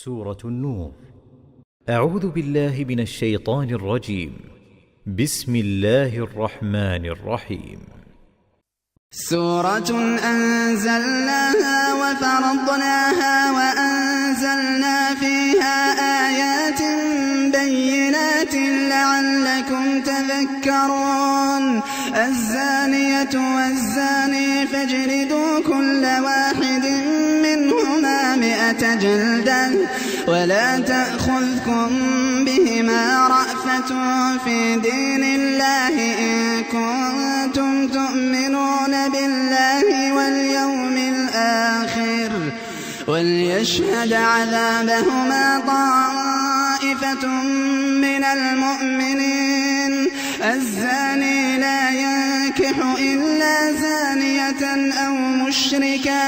سورة النور. أعوذ بالله من الشيطان الرجيم. بسم الله الرحمن الرحيم. سورة أنزلناها وفرضناها وأنزلنا فيها آيات بينات لعلكم تذكرون. الزانية والزاني فاجلدوا كل واحد منهما 100 جلدة ولا تأخذكم بهما رأفة في دين الله إن كنتم تؤمنون بالله واليوم الآخر وليشهد عذابهما طائفة من المؤمنين. الزاني لا ينكح إلا زانية أو مشركا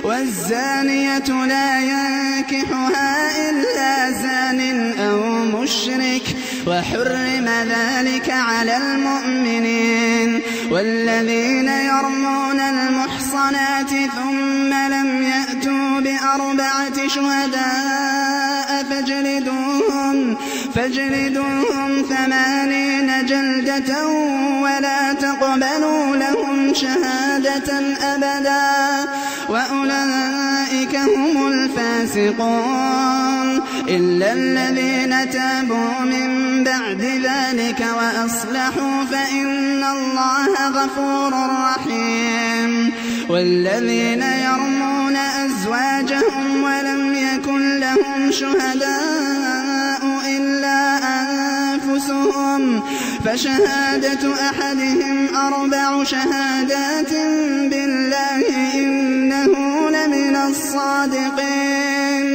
والزانية لا ينكحها إلا زان أو مشرك وحرم ذلك على المؤمنين. والذين يرمون المحصنات ثم لم يأتوا ب4 شهداء فاجلدوهم 80 جلدة ولا تقبلوا لهم شهادة أبدا وأولئك هم الفاسقون إلا الذين تابوا من بعد ذلك وأصلحوا فإن الله غفور رحيم. والذين يرمون أزواجهم ولم يكن لهم شهداء إلا أنفسهم فشهادة أحدهم 4 شهادات بالله إنه لمن الصادقين.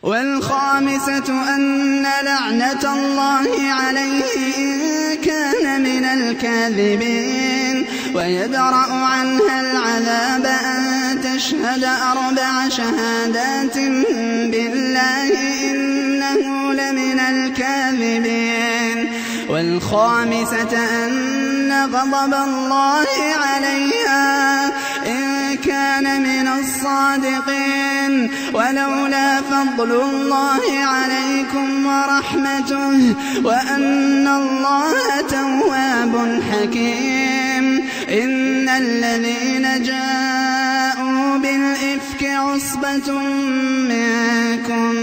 والخامسة أن لعنة الله عليه إن كان من الكاذبين. ويدرأ عنها العذاب أن تشهد 4 شهادات بالله إنه لمن الكاذبين. والخامسة أن غضب الله عليها إن كان من الصادقين. ولولا فضل الله عليكم ورحمته وأن الله تواب حكيم. إن الذين جاءوا بالإفك عصبة منكم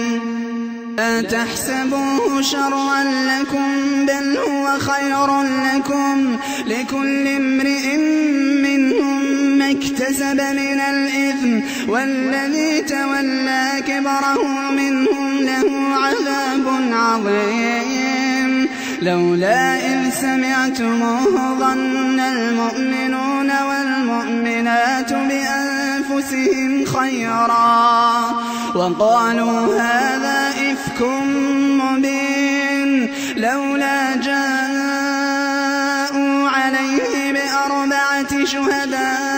لا تحسبوه شرا لكم بل هو خير لكم لكل امرئ منهم ما اكتسب من الإثم والذي تولى كبره منهم له عذاب عظيم. لولا إذ سمعتموه ظن المؤمنون والمؤمنات بأنفسهم خيرا وقالوا هذا إفك مبين. لولا جاءوا عليه ب4 شهداء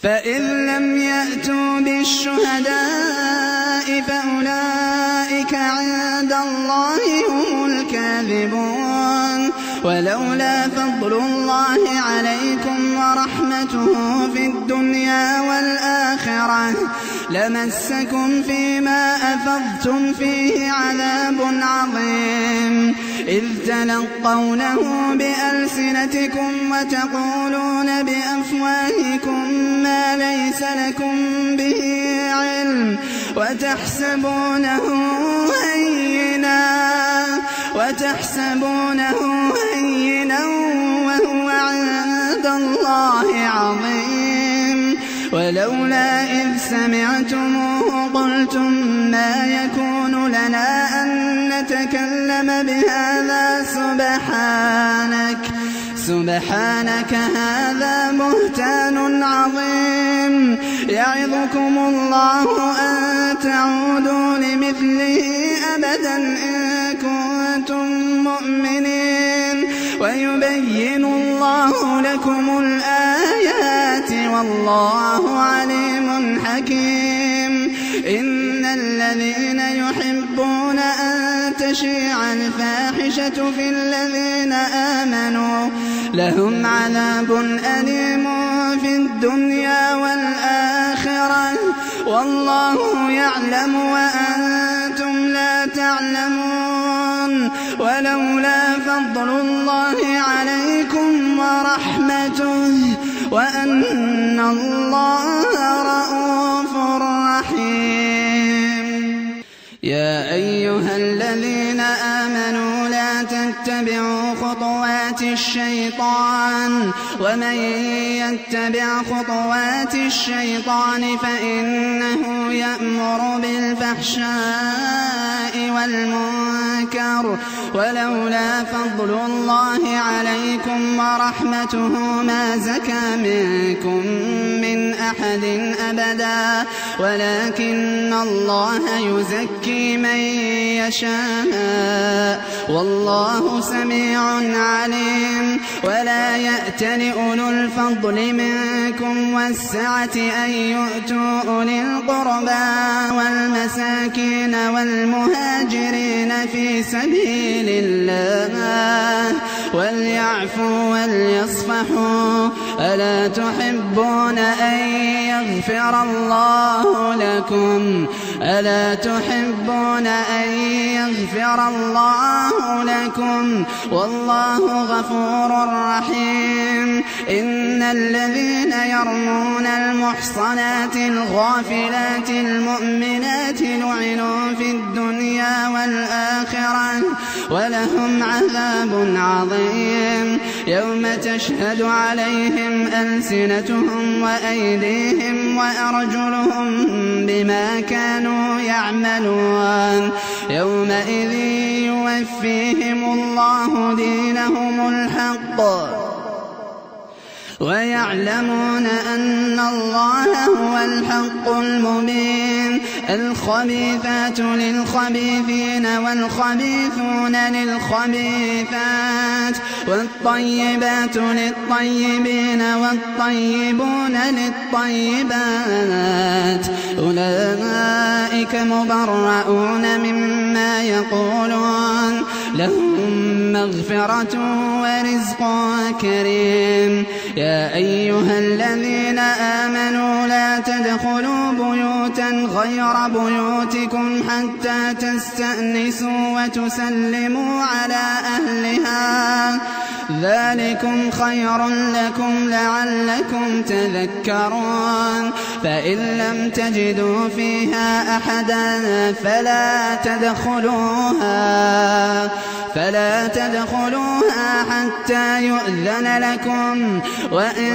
فإذ لم يأتوا بالشهداء فأولئك عند الله هم الكاذبون. ولولا فضل الله عليكم ورحمته في الدنيا والآخرة لمسكم فيما أفضتم فيه عذاب عظيم إذ تلقونه بألسنتكم وتقولون بأفواهكم ما ليس لكم به علم وتحسبونه هينا وهو عند الله عظيم. ولولا إذ سمعتموه قلتم ما يكون لنا أن نتكلم بهذا سبحانك هذا بهتان عظيم. يعظكم الله أن تعودوا لمثله أبدا إن كنتم مؤمنين ويبين الله لكم الآيات والله عليم حكيم. إن الذين يحبون أن تشيع الفاحشة في الذين آمنوا لهم عذاب أليم في الدنيا الدنيا والآخرة والله يعلم وأنتم لا تعلمون. ولولا فضل الله عليكم ورحمته وأن الله رءوف رحيم. يا أيها الذين آمنوا لا تتبعوا خطوات الشيطان ومن يتبع خطوات الشيطان فإنه يأمر بالفحشاء والمنكر. ولولا فضل الله عليكم ورحمته ما زكى منكم من أحد أبدا ولكن الله يزكي من يشاء والله سميع عليم. ولا يأتل أولو الفضل منكم والسعة أن يؤتوا أولي القربى والمساكين والمهاجرين في سبيل الله وليعفوا وليصفحوا. ألا تحبون أن يغفر الله لكم؟ ألا تحبون أن يغفر الله لكم؟ والله غفور رحيم. إن الذين يرمون المحصنات الغافلات المؤمنات لعنوا في الدنيا والآخرة ولهم عذاب عظيم يوم تشهد عليهم ألسنتهم وأيديهم وأرجلهم بما كانوا يعملون. يومئذ يوفيهم الله دينهم الحق ويعلمون أن الله هو الحق المبين. الخبيثات للخبيثين والخبيثون للخبيثات والطيبات للطيبين والطيبون للطيبات أولئك مبرؤون مما يقولون لهم مغفرة ورزق كريم. يا أيها الذين آمنوا لا تدخلوا بيوتا غير بيوتكم حتى تستأنسوا وتسلموا على أهلها ذلكم خير لكم لعلكم تذكرون. فإن لم تجدوا فيها أحدا فلا تدخلوها حتى يؤذن لكم وإن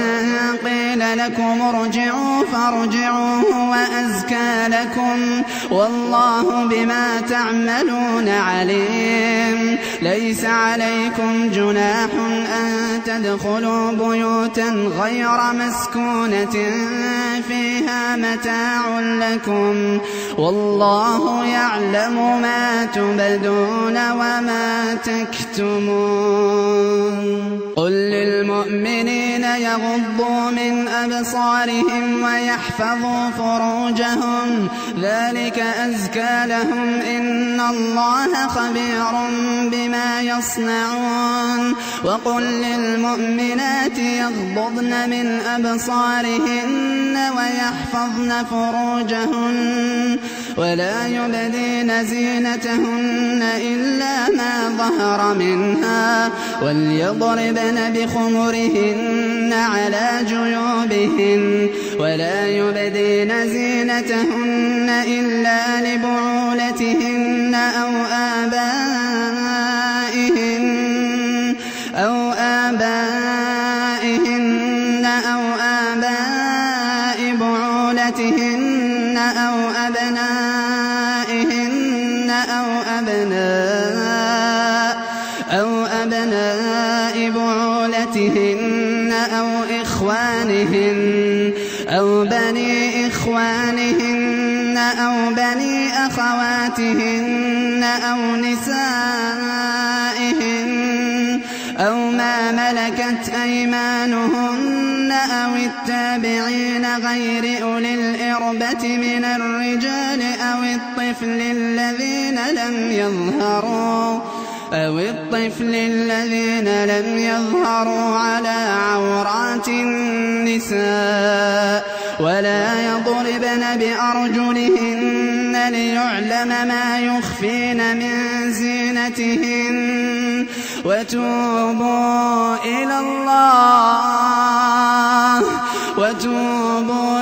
قيل لكم ارجعوا فارجعوا وأزكى لكم والله بما تعملون عليم. ليس عليكم جناح أن تدخلوا بيوتا غير مسكونة فيها متاع لكم والله يعلم ما تبدون وما تكتمون. قل للمؤمنين يغضوا من أبصارهم ويحفظوا فروجهم ذلك أزكى لهم إن الله خبير بما يصنعون. وقل للمؤمنات يغضضن من أبصارهن ويحفظن فروجهن ولا يبدين زينتهن إلا ما ظهر منها وليضربن بخمرهن على جيوبهن ولا يبدين زينتهن إلا لبعولتهن أو آبائهن أو آباء بعولتهن أو أبنائهن أو أبناء بعولتهن أو إخوانهن أو بني إخوانهن أو بني أخواتهن أو نسائهن أو ما ملكت أيمانهن أو التابعين غير أولي الإربة من الرجال أو الطفل الذين لم أو الطفل الذين لم يظهروا على عورات النساء ولا يضربن بأرجلهن ليعلم ما يخفين من زينتهن وتوبوا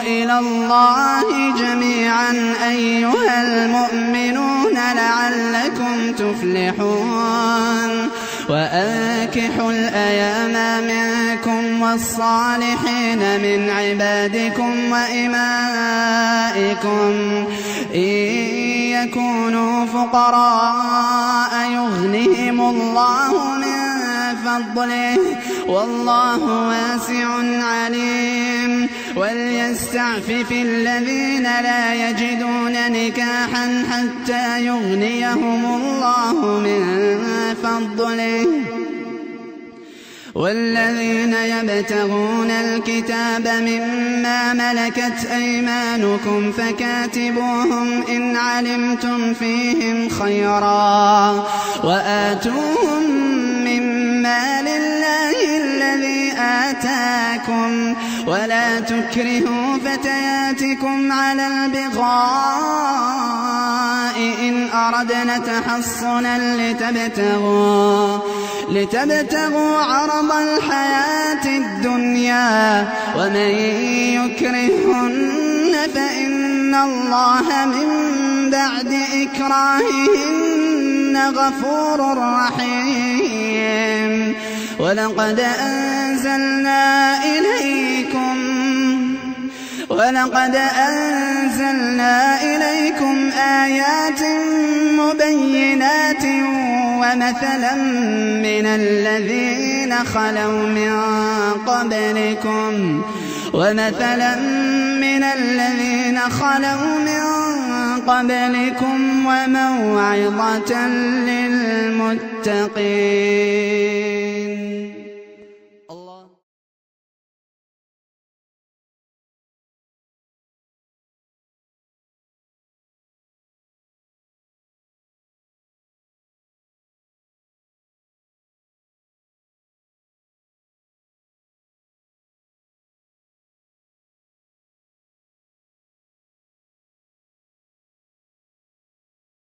إلى الله جميعا أيها المؤمنون لعلكم تفلحون وأنكحوا الأيام منكم والصالحين من عبادكم وإمائكم إن يكونوا فقراء يغنهم الله من فضله والله واسع عليم وليستعفف الذين لا يجدون نكاحا حتى يغنيهم الله من فضله والذين يبتغون الكتاب مما ملكت أيمانكم فكاتبوهم إن علمتم فيهم خيرا وآتوهم مما لله الذي آتاكم ولا تكرهوا فتياتكم على البغاء إن أردنا تحصنا لتبتغوا عرض الحياة الدنيا ومن يكرهن فإن الله من بعد إكراههن غفور رحيم ولقد أنزلنا إليكم آيات مبينات ومثلا من الذين خلوا من قبلكم وموعظة للمتقين.